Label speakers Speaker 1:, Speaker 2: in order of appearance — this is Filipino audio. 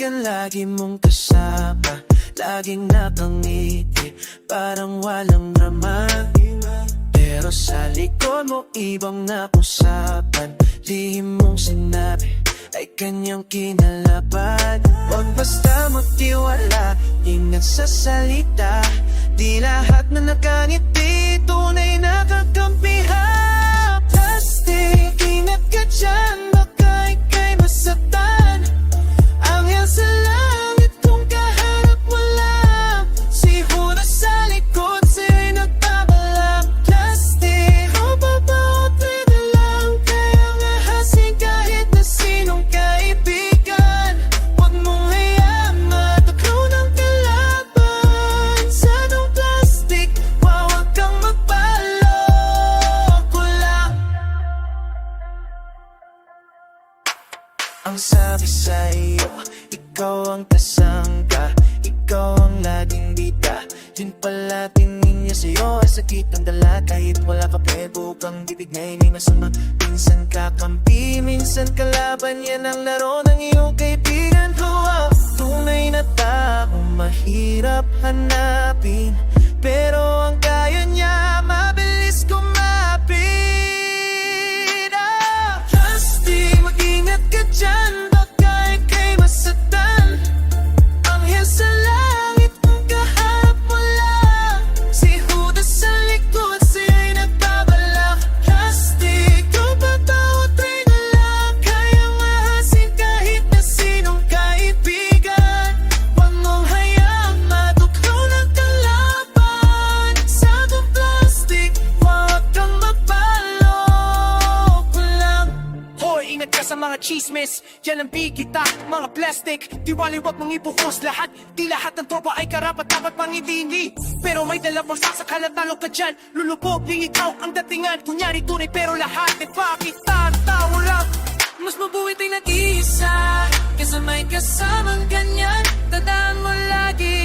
Speaker 1: kaibigan lagi mong kasama, laging nakangiti, parang walang drama. Pero sa likod mo ibang nakusapan, lihim mong sinabi ay kanyang kinalaban. Huwag basta magtiwala, ingat sa salita, di lahat na nakangiti tunay na kakampihan. Plastic, ingat ka dyan, baka ika'y masaktan. Anghel sa langit kung kaharap mo lang, si Judas sa likod sa'yo'y nagbabalak. Plastic, o babaotin na lang, kaya ngahasin kahit na sinong kaibigan. Huwag mong hayaan matuklaw ng kalaban. Sa nung plastic, huwag kang magpaloko lang. Ang sabi sa iyo, ikaw ang kasangga, ikaw ang laging bida. Yun pala tingin niya sa'yo ay sakit ang dala. Kahit wala ka bukang bibig ngayon ay masama. Minsan kakampi, minsan kalaban, yan ang laro ng iyong kaibigan. Tunay na tao mahirap hanapin, pero ang kaya niya mabilis kumapit. Plastic, mag-ingat ka dyan, baka ika'y masaktan. Anghel sa langit kung kaharap mo lang, si Judas sa likod sa'yo'y nagbabalak. Plastic, kung pataotay na lang, kayang mahasin kahit na sinong kaibigan. Huwag mong hayaang matuklaw ng kalaban. Sa itong plastic, huwag kang magpaloko lang.
Speaker 2: Hoy, ingat ka sa mga chismis, yan ang bigita, mga plastic. Diwaliwag mong ibuhos lahat, di lahat ng tropa ay karapat dapat pangibini. Pero may dalawang saksakan at talo ka dyan, lulubogin ikaw ang datingan. Kunyari tunay pero lahat ay pakitan, tao lang.
Speaker 1: Mas mabuti ay nag-iisa, kesa may kasamang ganyan. Tandaan mo lagi